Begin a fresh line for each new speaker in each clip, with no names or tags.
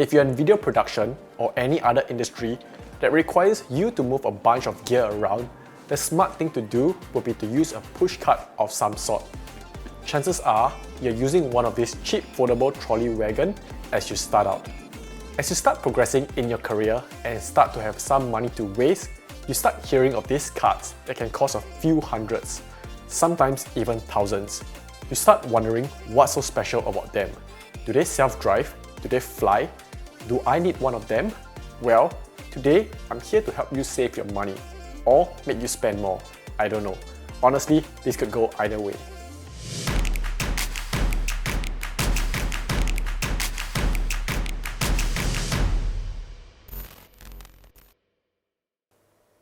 If you're in video production or any other industry that requires you to move a bunch of gear around, the smart thing to do would be to use a push cart of some sort. Chances are you're using one of these cheap foldable trolley wagon as you start out. As you start progressing in your career and start to have some money to waste, you start hearing of these carts that can cost a few hundreds, sometimes even thousands. You start wondering what's so special about them. Do they self-drive? Do they fly? Do I need one of them? Well, today I'm here to help you save your money or make you spend more. I don't know. Honestly, this could go either way.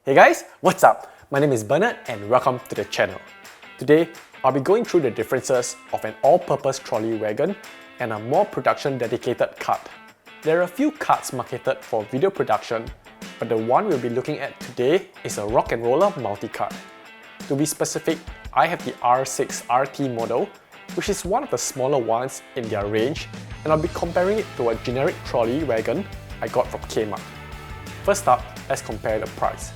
Hey guys, what's up? My name is Bernard and welcome to the channel. Today, I'll be going through the differences of an all-purpose trolley wagon and a more production-dedicated cart. There are a few carts marketed for video production, but the one we'll be looking at today is a rock and roller multi-cart. To be specific, I have the R6rt model, which is one of the smaller ones in their range, and I'll be comparing it to a generic trolley wagon I got from Kmart. First up, let's compare the price.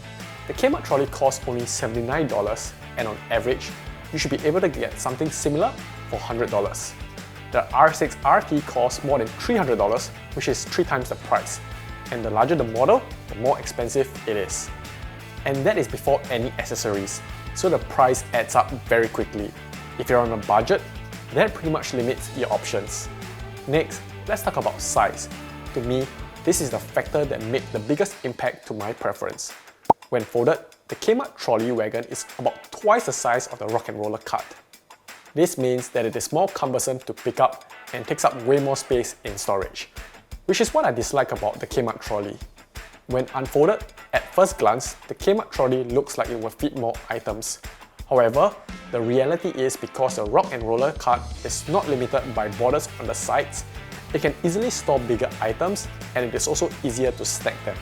The Kmart trolley costs only $79, and on average, you should be able to get something similar for $100. The R6rt costs more than $300, which is 3 times the price. And the larger the model, the more expensive it is. And that is before any accessories, so the price adds up very quickly. If you're on a budget, that pretty much limits your options. Next, let's talk about size. To me, this is the factor that made the biggest impact to my preference. When folded, the Kmart trolley wagon is about twice the size of the rock and roller cart. This means that it is more cumbersome to pick up and takes up way more space in storage, which is what I dislike about the Kmart trolley. When unfolded, at first glance, the Kmart trolley looks like it will fit more items. However, the reality is because the rock and roller cart is not limited by borders on the sides, it can easily store bigger items and it is also easier to stack them.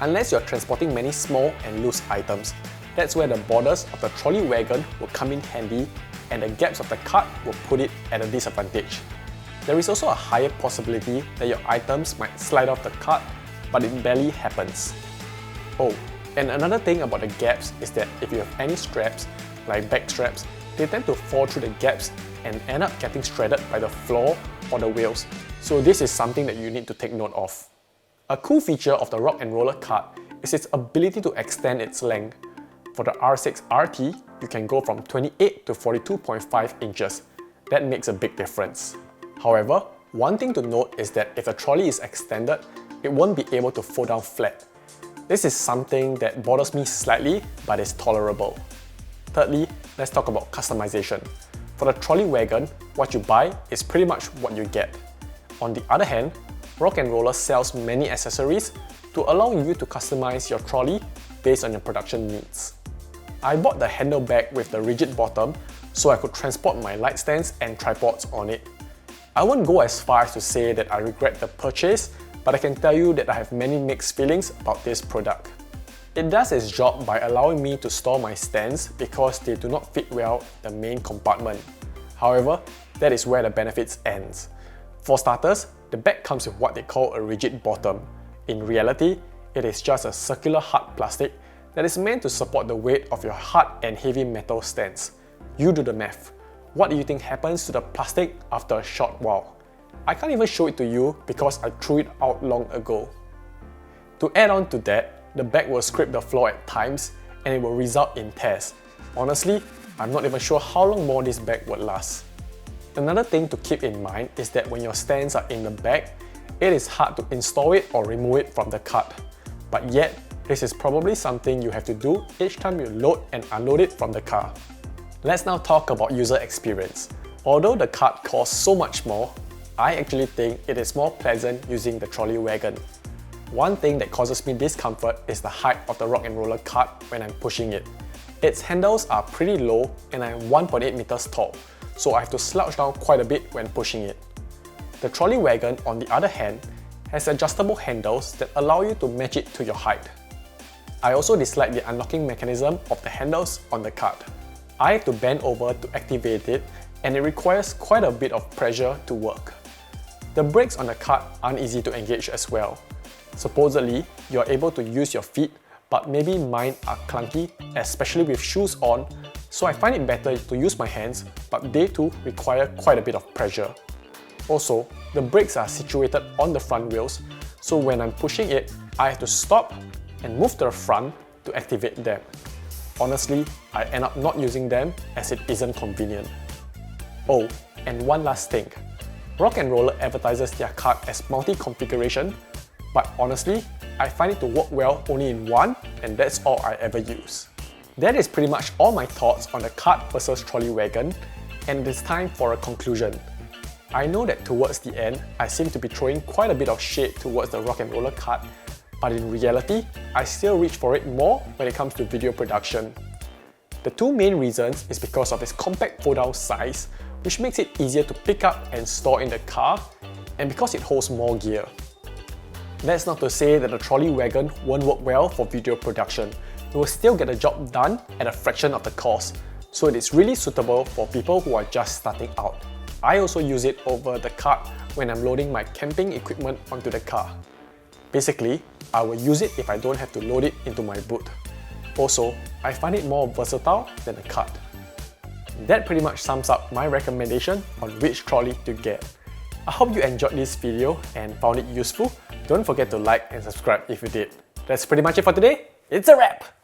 Unless you're transporting many small and loose items, that's where the borders of the trolley wagon will come in handy and the gaps of the cart will put it at a disadvantage. There is also a higher possibility that your items might slide off the cart, but it barely happens. Oh, and another thing about the gaps is that if you have any straps, like back straps, they tend to fall through the gaps and end up getting shredded by the floor or the wheels, so this is something that you need to take note of. A cool feature of the rock and roller cart is its ability to extend its length. For the R6rt, you can go from 28 to 42.5 inches. That makes a big difference. However, one thing to note is that if the trolley is extended, it won't be able to fold down flat. This is something that bothers me slightly, but is tolerable. Thirdly, let's talk about customization. For the trolley wagon, what you buy is pretty much what you get. On the other hand, Rock and Roller sells many accessories to allow you to customize your trolley based on your production needs. I bought the handle bag with the rigid bottom so I could transport my light stands and tripods on it. I won't go as far as to say that I regret the purchase, but I can tell you that I have many mixed feelings about this product. It does its job by allowing me to store my stands because they do not fit well in the main compartment. However, that is where the benefits ends. For starters, the bag comes with what they call a rigid bottom. In reality, it is just a circular hard plastic that is meant to support the weight of your hard and heavy metal stands. You do the math. What do you think happens to the plastic after a short while? I can't even show it to you because I threw it out long ago. To add on to that, the bag will scrape the floor at times and it will result in tears. Honestly, I'm not even sure how long more this bag would last. Another thing to keep in mind is that when your stands are in the bag, it is hard to install it or remove it from the cart. But yet, this is probably something you have to do each time you load and unload it from the car. Let's now talk about user experience. Although the cart costs so much more, I actually think it is more pleasant using the trolley wagon. One thing that causes me discomfort is the height of the rock and roller cart when I'm pushing it. Its handles are pretty low and I'm 1.8 meters tall, so I have to slouch down quite a bit when pushing it. The trolley wagon, on the other hand, has adjustable handles that allow you to match it to your height. I also dislike the unlocking mechanism of the handles on the cart. I have to bend over to activate it and it requires quite a bit of pressure to work. The brakes on the cart aren't easy to engage as well. Supposedly, you are able to use your feet, but maybe mine are clunky, especially with shoes on, so I find it better to use my hands, but they too require quite a bit of pressure. Also, the brakes are situated on the front wheels, so when I'm pushing it, I have to stop and move to the front to activate them. Honestly, I end up not using them as it isn't convenient. Oh, and one last thing. Rock and Roller advertises their cart as multi-configuration, but honestly, I find it to work well only in one, and that's all I ever use. That is pretty much all my thoughts on the cart versus trolley wagon, and it is time for a conclusion. I know that towards the end, I seem to be throwing quite a bit of shade towards the Rock and Roller cart, but in reality, I still reach for it more when it comes to video production. The two main reasons is because of its compact fold-out size, which makes it easier to pick up and store in the car, and because it holds more gear. That's not to say that the trolley wagon won't work well for video production. It will still get the job done at a fraction of the cost, so it is really suitable for people who are just starting out. I also use it over the cart when I'm loading my camping equipment onto the car. Basically, I will use it if I don't have to load it into my boot. Also, I find it more versatile than a cart. That pretty much sums up my recommendation on which trolley to get. I hope you enjoyed this video and found it useful. Don't forget to like and subscribe if you did. That's pretty much it for today. It's a wrap!